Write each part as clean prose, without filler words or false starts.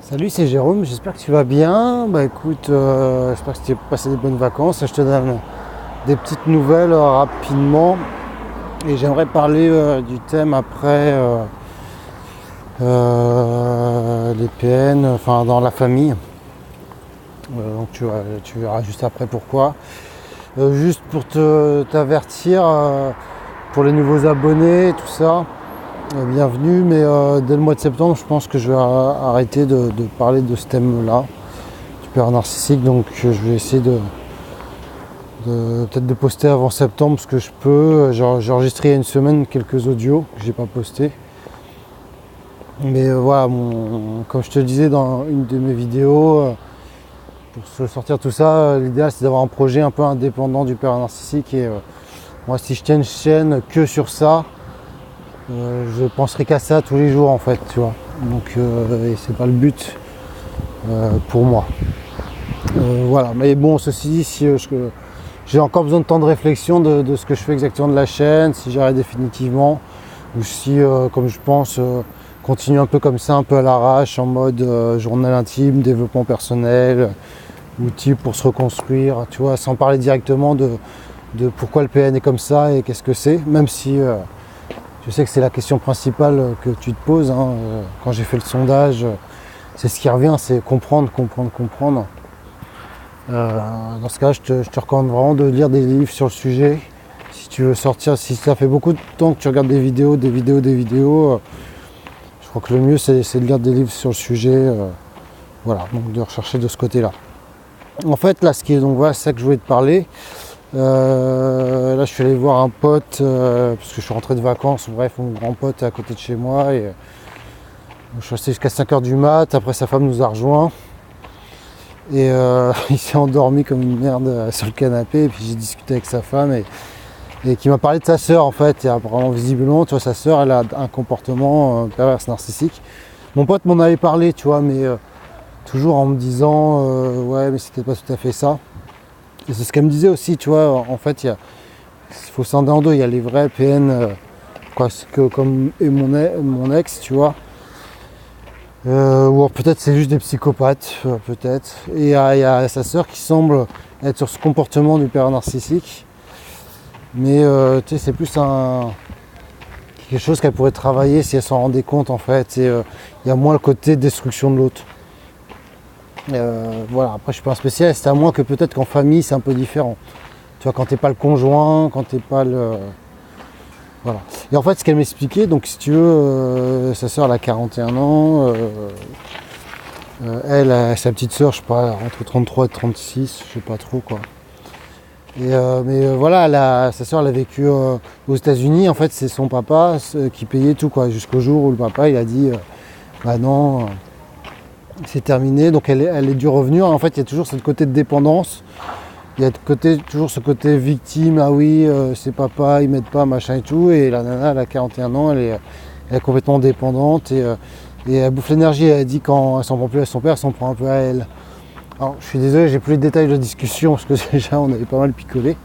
Salut, c'est Jérôme, j'espère que tu vas bien. Bah écoute, j'espère que tu as passé des bonnes vacances. Je te donne des petites nouvelles rapidement. Et j'aimerais parler du thème après les PN, enfin dans la famille. Donc tu verras juste après pourquoi. Juste pour t'avertir, pour les nouveaux abonnés, tout ça. Bienvenue, mais dès le mois de septembre, je pense que je vais arrêter de parler de ce thème-là, du père narcissique. Donc je vais essayer peut-être de poster avant septembre ce que je peux. J'ai enregistré il y a une semaine quelques audios que j'ai pas postés. Mais voilà, comme je te le disais dans une de mes vidéos, pour se sortir tout ça, l'idéal c'est d'avoir un projet un peu indépendant du père narcissique. Et moi, si je tiens une chaîne que sur ça, je penserai qu'à ça tous les jours en fait, tu vois. Donc et c'est pas le but pour moi. Voilà, mais bon, ceci dit, si j'ai encore besoin de temps de réflexion de ce que je fais exactement de la chaîne, si j'arrête définitivement, ou si, comme je pense, continue un peu comme ça, un peu à l'arrache, en mode journal intime, développement personnel, outils pour se reconstruire, tu vois, sans parler directement de pourquoi le PN est comme ça et qu'est-ce que c'est, même si je sais que c'est la question principale que tu te poses, hein. Quand j'ai fait le sondage, c'est ce qui revient, c'est comprendre. Dans ce cas, je te recommande vraiment de lire des livres sur le sujet. Si tu veux sortir, si ça fait beaucoup de temps que tu regardes des vidéos, je crois que le mieux c'est de lire des livres sur le sujet. Voilà, donc de rechercher de ce côté-là. En fait, là, donc voilà, c'est ça que je voulais te parler. Là je suis allé voir un pote parce que je suis rentré de vacances, bref, mon grand pote est à côté de chez moi et je suis resté jusqu'à 5h du mat, après sa femme nous a rejoints et il s'est endormi comme une merde sur le canapé et puis j'ai discuté avec sa femme et qui m'a parlé de sa sœur en fait, et apparemment visiblement tu vois, sa sœur elle a un comportement pervers narcissique. Mon pote m'en avait parlé, tu vois, mais toujours en me disant ouais mais c'était pas tout à fait ça. Et c'est ce qu'elle me disait aussi, tu vois, en fait, il faut scinder en deux, il y a les vrais PN, comme est mon ex, tu vois, ou peut-être c'est juste des psychopathes, peut-être, et il y a sa sœur qui semble être sur ce comportement du père narcissique, mais tu sais, c'est plus quelque chose qu'elle pourrait travailler si elle s'en rendait compte, en fait, et il y a moins le côté destruction de l'autre. Voilà, après je suis pas un spécialiste, à moins que peut-être qu'en famille c'est un peu différent. Tu vois, quand t'es pas le conjoint, quand t'es pas le... Voilà. Et en fait ce qu'elle m'expliquait, donc si tu veux, sa soeur elle a 41 ans, elle, sa petite soeur, je sais pas, entre 33 et 36, je sais pas trop quoi. Et, mais voilà, sa soeur elle a vécu aux États-Unis, en fait c'est son papa qui payait tout quoi, jusqu'au jour où le papa il a dit bah non. C'est terminé, donc elle est dû revenir. En fait, il y a toujours ce côté de dépendance. Il y a toujours ce côté victime. Ah oui, c'est papa, il m'aide pas, machin et tout. Et la nana, elle a 41 ans, elle est complètement dépendante. Et elle bouffe l'énergie. Elle dit quand elle s'en prend plus à son père, elle s'en prend un peu à elle. Alors, je suis désolé, j'ai plus les détails de la discussion, parce que déjà, on avait pas mal picolé.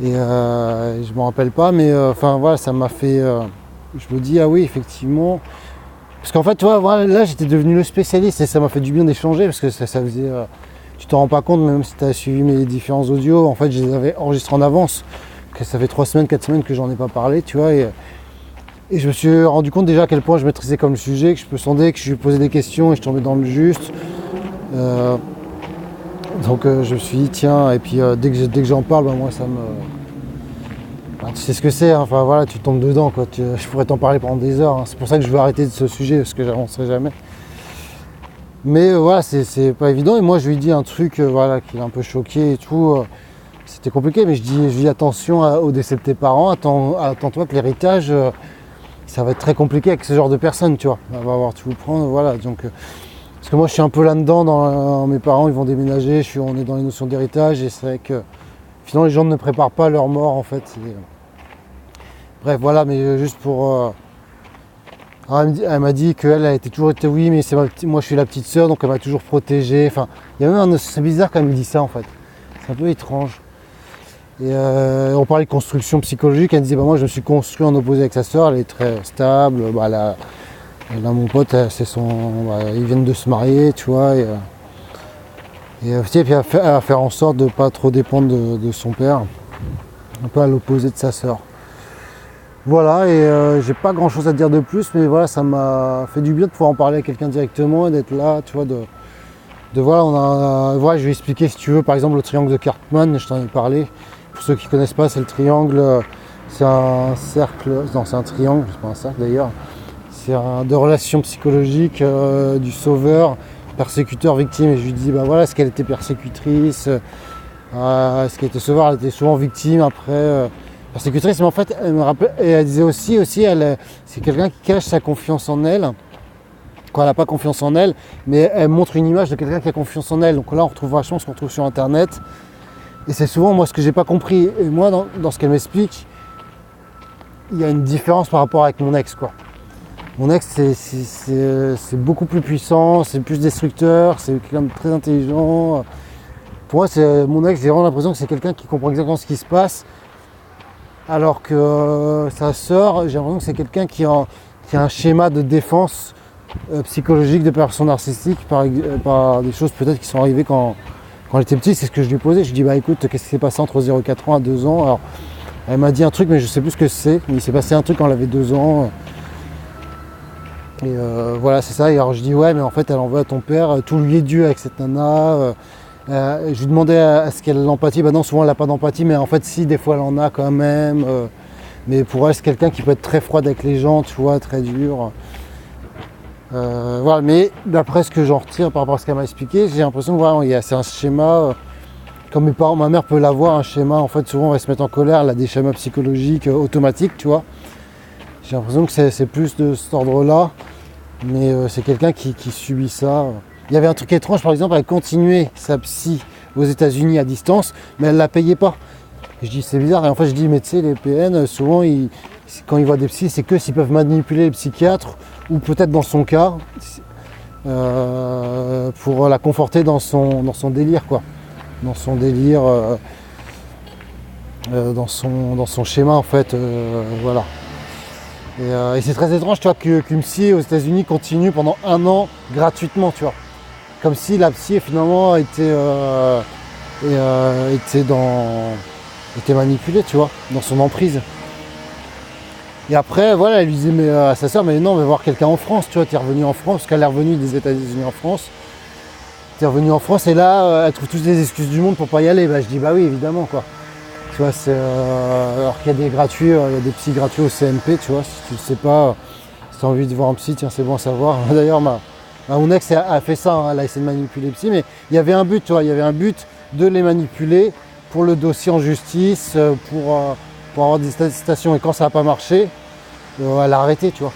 Et je me rappelle pas, mais enfin voilà, ça m'a fait... je me dis, ah oui, effectivement... Parce qu'en fait, tu vois, voilà, là j'étais devenu le spécialiste et ça m'a fait du bien d'échanger parce que ça faisait... tu t'en rends pas compte, même si tu as suivi mes différents audios, en fait je les avais enregistrés en avance. Que ça fait 3 semaines, 4 semaines que j'en ai pas parlé, tu vois. Et je me suis rendu compte déjà à quel point je maîtrisais comme le sujet, que je peux sonder, que je lui posais des questions et je tombais dans le juste. Donc je me suis dit, tiens, et puis dès que j'en parle, ben, moi ça me... Bah, tu sais ce que c'est, hein. Enfin voilà, tu tombes dedans quoi. Je pourrais t'en parler pendant des heures, hein. C'est pour ça que je veux arrêter de ce sujet, parce que j'avancerai jamais. Mais voilà, c'est pas évident. Et moi je lui dis un truc voilà, qui l'a un peu choqué et tout. C'était compliqué, mais je dis attention au décès de tes parents, attends-toi que l'héritage, ça va être très compliqué avec ce genre de personnes, tu vois. On va avoir tout prendre, voilà. Donc, parce que moi je suis un peu là-dedans, mes parents ils vont déménager, on est dans les notions d'héritage, et c'est vrai que finalement les gens ne préparent pas leur mort en fait. Bref voilà, mais juste pour... elle m'a dit qu'elle a toujours été oui, mais moi je suis la petite sœur, donc elle m'a toujours protégé. Enfin, il y a même c'est bizarre quand elle me dit ça en fait. C'est un peu étrange. Et on parlait de construction psychologique, elle me disait bah moi je me suis construit en opposé avec sa sœur, elle est très stable, bah, Et là mon pote, ils viennent de se marier, tu vois, et aussi puis à faire en sorte de ne pas trop dépendre de son père, un peu à l'opposé de sa sœur. Voilà, et j'ai pas grand chose à dire de plus, mais voilà, ça m'a fait du bien de pouvoir en parler à quelqu'un directement et d'être là, tu vois, voilà, je vais expliquer si tu veux, par exemple le triangle de Karpman, je t'en ai parlé. Pour ceux qui ne connaissent pas, c'est le triangle, c'est un cercle, non c'est un triangle, c'est pas un cercle d'ailleurs, c'est de relations psychologiques du sauveur, persécuteur, victime. Et je lui dis, bah voilà, est-ce qu'elle était persécutrice, est-ce qu'elle était sauveur, elle était souvent victime, après persécutrice, mais en fait, elle me rappelait, et elle disait aussi c'est quelqu'un qui cache sa confiance en elle, quand elle n'a pas confiance en elle, mais elle montre une image de quelqu'un qui a confiance en elle. Donc là, on retrouve vachement ce qu'on retrouve sur Internet. Et c'est souvent moi ce que j'ai pas compris. Et moi, dans ce qu'elle m'explique, il y a une différence par rapport avec mon ex, quoi. Mon ex, c'est beaucoup plus puissant, c'est plus destructeur, c'est quelqu'un de très intelligent. Pour moi, mon ex, j'ai vraiment l'impression que c'est quelqu'un qui comprend exactement ce qui se passe. Alors que sa sœur, j'ai l'impression que c'est quelqu'un qui a un schéma de défense psychologique de personnes narcissiques par des choses peut-être qui sont arrivées quand j'étais petit. C'est ce que je lui ai posé. Je lui ai dit, bah écoute, qu'est-ce qui s'est passé entre 0,4 ans à 2 ans? Alors, elle m'a dit un truc, mais je sais plus ce que c'est. Il s'est passé un truc quand elle avait 2 ans. Et voilà, c'est ça. Et alors je dis, ouais, mais en fait, elle en veut à ton père. Tout lui est dû avec cette nana. Je lui demandais à ce qu'elle ait l'empathie. Bah non, souvent elle n'a pas d'empathie, mais en fait, si, des fois elle en a quand même. Mais pour elle, c'est quelqu'un qui peut être très froide avec les gens, tu vois, très dur. Voilà, mais d'après ce que j'en retire par rapport à ce qu'elle m'a expliqué, j'ai l'impression que voilà, c'est un schéma, comme mes parents, ma mère peut l'avoir, un schéma, en fait souvent on va se mettre en colère, elle a des schémas psychologiques automatiques, tu vois. J'ai l'impression que c'est plus de cet ordre-là, mais c'est quelqu'un qui subit ça. Il y avait un truc étrange, par exemple, elle continuait sa psy aux États-Unis à distance, mais elle ne la payait pas. Et je dis c'est bizarre, et en fait je dis mais tu sais les PN, souvent quand ils voient des psys, c'est que s'ils peuvent manipuler les psychiatres, ou peut-être dans son cas, pour la conforter dans son délire, quoi. Dans son délire, dans son schéma, en fait, voilà. Et c'est très étrange, tu vois, qu'une psy aux États-Unis continue pendant 1 an gratuitement, tu vois. Comme si la psy, finalement, était manipulée, tu vois, dans son emprise. Et après, voilà, elle lui disait à sa soeur, mais non, mais voir quelqu'un en France, tu vois, t'es revenu en France, parce qu'elle est revenue des États-Unis en France. T'es revenu en France, et là, elle trouve toutes les excuses du monde pour pas y aller. Bah, je dis, bah oui, évidemment, quoi. Tu vois, alors qu'il y a des gratuits, il y a des psys gratuits au CMP, tu vois, si tu ne sais pas, si tu as envie de voir un psy, tiens, c'est bon à savoir. D'ailleurs, mon ex a fait ça, hein, elle a essayé de manipuler les psys, mais il y avait un but, tu vois, il y avait un but de les manipuler pour le dossier en justice, pour avoir des statistiques, et quand ça n'a pas marché, elle a arrêté, tu vois.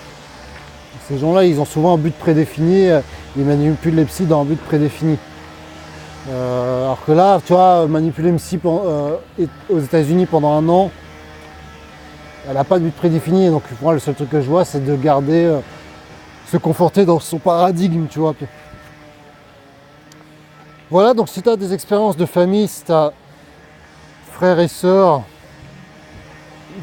Ces gens-là, ils ont souvent un but prédéfini, ils manipulent les psys dans un but prédéfini. Alors que là, tu vois, manipuler une psy aux États-Unis pendant 1 an, elle n'a pas de but prédéfini, donc pour moi, le seul truc que je vois, c'est de garder, se conforter dans son paradigme, tu vois. Voilà, donc si tu as des expériences de famille, si tu as frères et sœurs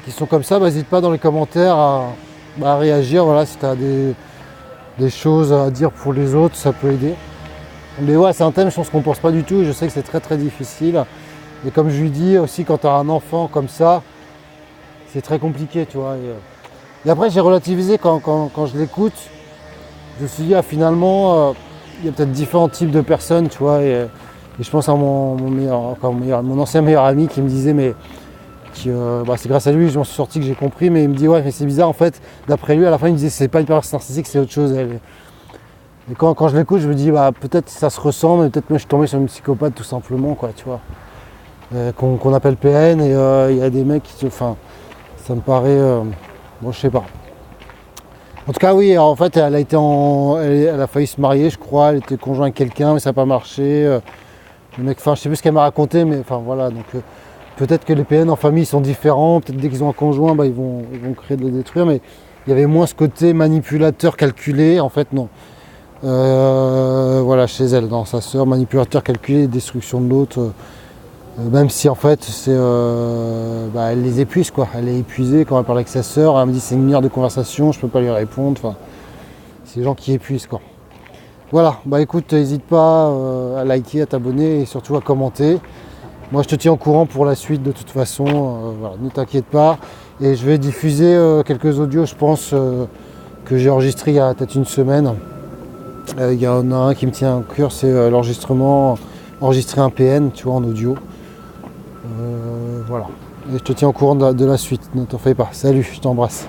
qui sont comme ça, n'hésite pas dans les commentaires à réagir. Voilà, si tu as des choses à dire pour les autres, ça peut aider. Mais ouais, c'est un thème, je pense qu'on ne pense pas du tout. Je sais que c'est très très difficile. Et comme je lui dis aussi, quand tu as un enfant comme ça, c'est très compliqué, tu vois. Et après, j'ai relativisé quand je l'écoute. Je me suis dit, finalement, il y a peut-être différents types de personnes, tu vois. Et je pense à mon ancien meilleur ami qui me disait, mais c'est grâce à lui, je m'en suis sorti, que j'ai compris, mais il me dit ouais, mais c'est bizarre en fait. D'après lui, à la fin, il me disait c'est pas une personne narcissique, c'est autre chose. Et quand je l'écoute, je me dis peut-être ça se ressemble, mais peut-être moi je suis tombé sur une psychopathe tout simplement, quoi, tu vois. Qu'on appelle PN, et il y a des mecs ça me paraît, bon, je sais pas. En tout cas, oui, en fait, elle a failli se marier, je crois, elle était conjointe avec quelqu'un, mais ça n'a pas marché. Le mec, je sais plus ce qu'elle m'a raconté, mais voilà, donc. Peut-être que les PN en famille sont différents, peut-être dès qu'ils ont un conjoint, ils vont créer de le détruire, mais il y avait moins ce côté manipulateur calculé, en fait non. Voilà, chez elle, dans sa sœur, manipulateur calculé, destruction de l'autre, même si en fait elle les épuise, quoi. Elle est épuisée quand elle parle avec sa sœur, elle me dit c'est 1 heure de conversation, je peux pas lui répondre, C'est les gens qui épuisent quoi. Voilà, bah écoute, n'hésite pas à liker, à t'abonner et surtout à commenter. Moi je te tiens au courant pour la suite de toute façon, voilà, ne t'inquiète pas. Et je vais diffuser quelques audios je pense que j'ai enregistré il y a peut-être une semaine. Il y en a un qui me tient au cœur, c'est l'enregistrement, enregistrer un PN, tu vois, en audio. Voilà. Et je te tiens au courant de la suite, ne t'en fais pas. Salut, je t'embrasse.